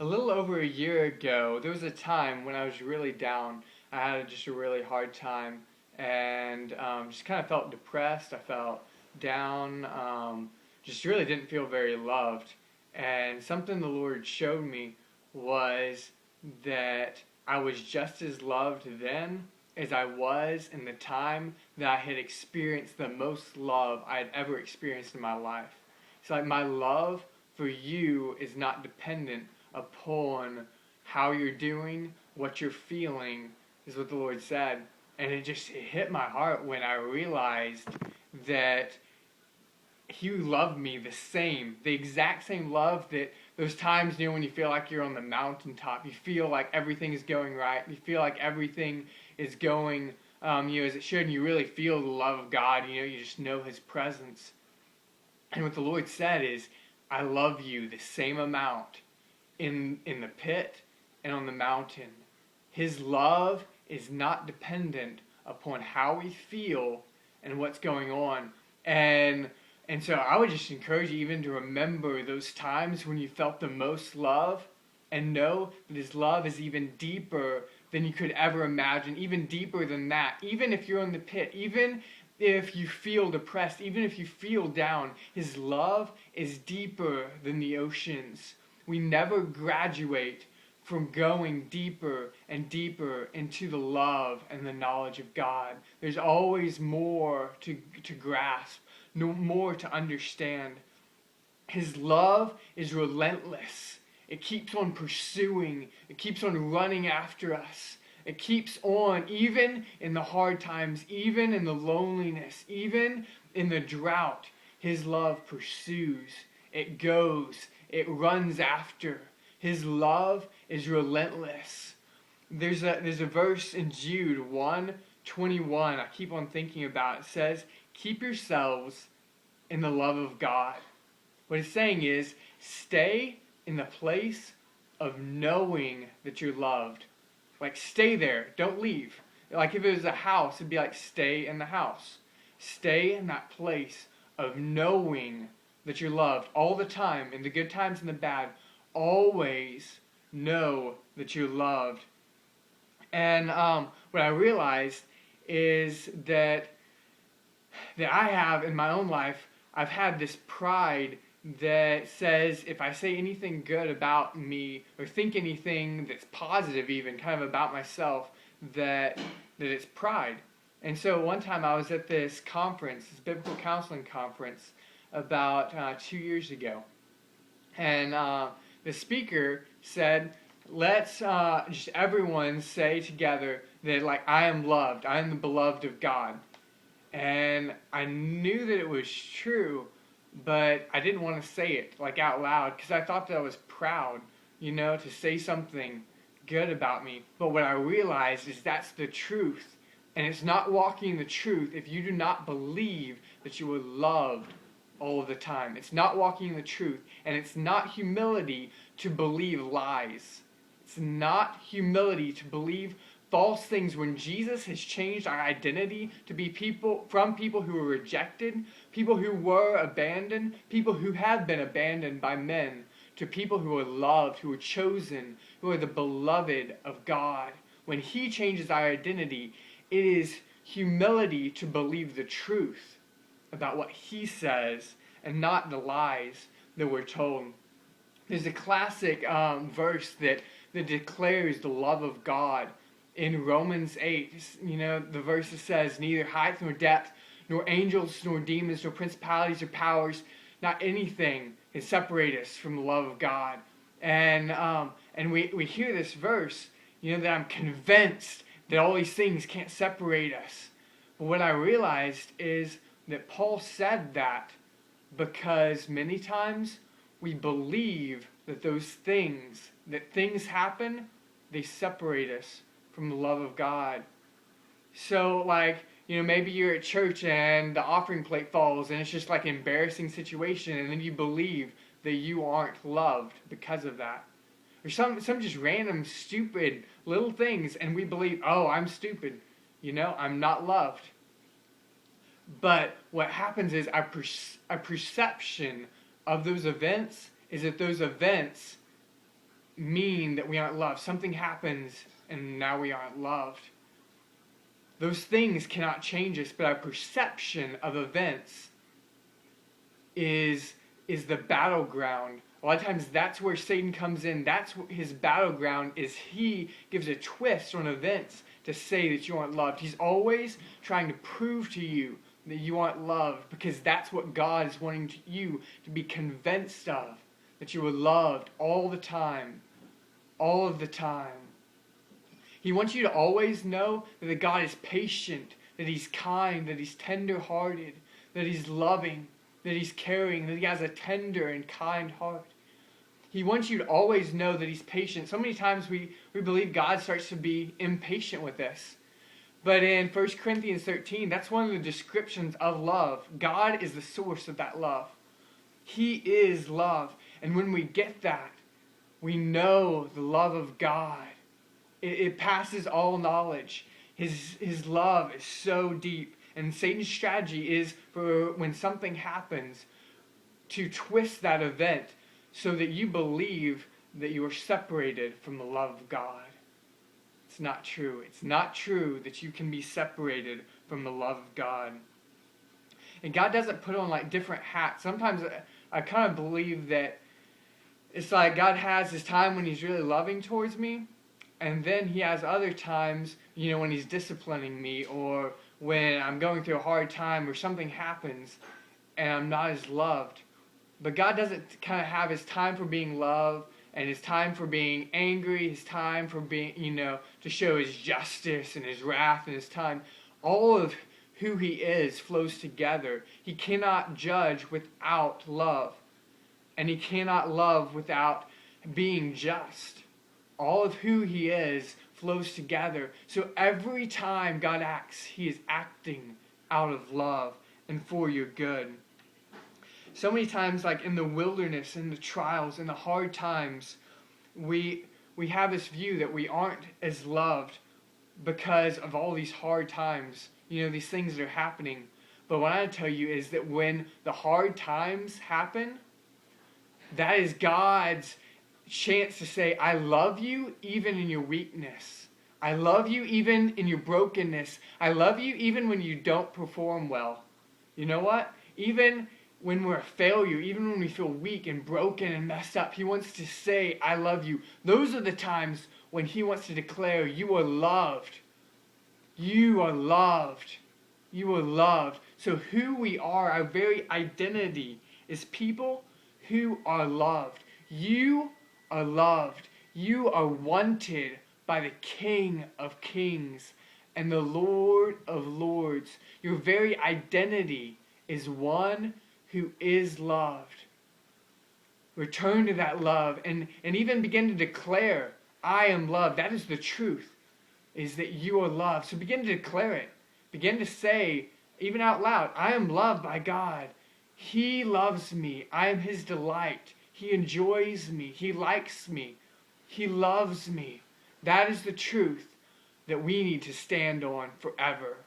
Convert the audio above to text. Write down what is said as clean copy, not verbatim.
A little over a year ago, there was a time when I was really down. I had just a really hard time and just kind of felt depressed. I felt down, just really didn't feel very loved. And something the Lord showed me was that I was just as loved then as I was in the time that I had experienced the most love I had ever experienced in my life. It's like my love for you is not dependent upon how you're doing, what you're feeling, is what the Lord said. And it hit my heart when I realized that He loved me the exact same love that those times, when you feel like you're on the mountaintop, you feel like everything is going right, you feel like everything is going, as it should, and you really feel the love of God, you just know His presence. And what the Lord said is, I love you the same amount in the pit and on the mountain. His love is not dependent upon how we feel and what's going on. And so I would just encourage you even to remember those times when you felt the most love and know that His love is even deeper than you could ever imagine, even deeper than that. Even if you're in the pit, even if you feel depressed, even if you feel down, His love is deeper than the oceans. We never graduate from going deeper and deeper into the love and the knowledge of God. There's always more to grasp, no more to understand. His love is relentless. It keeps on pursuing. It keeps on running after us. It keeps on, even in the hard times, even in the loneliness, even in the drought. His love pursues. It goes. It runs after. His love is relentless. There's a verse in Jude 1:21 I keep on thinking about. It says, keep yourselves in the love of God. What it's saying is, stay in the place of knowing that you're loved. Like, stay there. Don't leave. Like, if it was a house, it'd be like, stay in the house. Stay in that place of knowing that you're loved all the time, in the good times and the bad. Always know that you're loved. And what I realized is that I have in my own life, I've had this pride that says if I say anything good about me or think anything that's positive even kind of about myself, that it's pride. And so one time I was at this conference, this biblical counseling conference, about 2 years ago. And the speaker said, let's just everyone say together that, like, I am loved, I am the beloved of God. And I knew that it was true, but I didn't want to say it, like, out loud, because I thought that I was proud, to say something good about me. But what I realized is that's the truth. And it's not walking in the truth if you do not believe that you are loved all of the time. It's not walking in the truth. And it's not humility to believe lies. It's not humility to believe false things when Jesus has changed our identity to be from people who were rejected, people who were abandoned, people who have been abandoned by men, to people who are loved, who are chosen, who are the beloved of God. When He changes our identity, it is humility to believe the truth about what He says and not the lies that we're told. There's a classic verse that declares the love of God in Romans 8. The verse that says, neither height nor depth, nor angels nor demons, nor principalities or powers, not anything can separate us from the love of God. And we hear this verse, that I'm convinced that all these things can't separate us. But what I realized is that Paul said that because many times we believe that things happen, they separate us from the love of God. So, like, maybe you're at church and the offering plate falls and it's just like an embarrassing situation, and then you believe that you aren't loved because of that. Or some just random stupid little things, and we believe, oh, I'm stupid, I'm not loved. But what happens is our perception of those events is that those events mean that we aren't loved. Something happens and now we aren't loved. Those things cannot change us, but our perception of events is the battleground. A lot of times that's where Satan comes in. That's his battleground, is he gives a twist on events to say that you aren't loved. He's always trying to prove to you that you aren't loved, because that's what God is wanting you to be convinced of, that you are loved all the time. All of the time. He wants you to always know that God is patient, that he's kind, that he's tender-hearted, that he's loving, that he's caring, that he has a tender and kind heart. He wants you to always know that he's patient. So many times we believe God starts to be impatient with us. But in 1 Corinthians 13, that's one of the descriptions of love. God is the source of that love. He is love. And when we get that, we know the love of God. It passes all knowledge. His love is so deep. And Satan's strategy is, for when something happens, to twist that event so that you believe that you are separated from the love of God. It's not true. It's not true that you can be separated from the love of God. And God doesn't put on like different hats. Sometimes I kind of believe that it's like God has his time when he's really loving towards me, and then he has other times, when he's disciplining me, or when I'm going through a hard time or something happens and I'm not as loved. But God doesn't kind of have his time for being loved and his time for being angry, his time for being, to show his justice and his wrath and his time. All of who he is flows together. He cannot judge without love. And he cannot love without being just. All of who he is flows together. So every time God acts, he is acting out of love and for your good. So many times, like in the wilderness, in the trials, in the hard times, we have this view that we aren't as loved because of all these hard times, these things that are happening. But what I tell you is that when the hard times happen, that is God's chance to say, I love you even in your weakness. I love you even in your brokenness. I love you even when you don't perform well. You know what? Even when we're a failure, even when we feel weak and broken and messed up, he wants to say, I love you. Those are the times when he wants to declare, you are loved. You are loved. You are loved. So who we are, our very identity, is people who are loved. You are loved. You are wanted by the King of Kings and the Lord of Lords. Your very identity is one who is loved. Return to that love and even begin to declare, I am loved. That is the truth, is that you are loved. So begin to declare it. Begin to say, even out loud, I am loved by God. He loves me. I am his delight. He enjoys me. He likes me. He loves me. That is the truth that we need to stand on forever.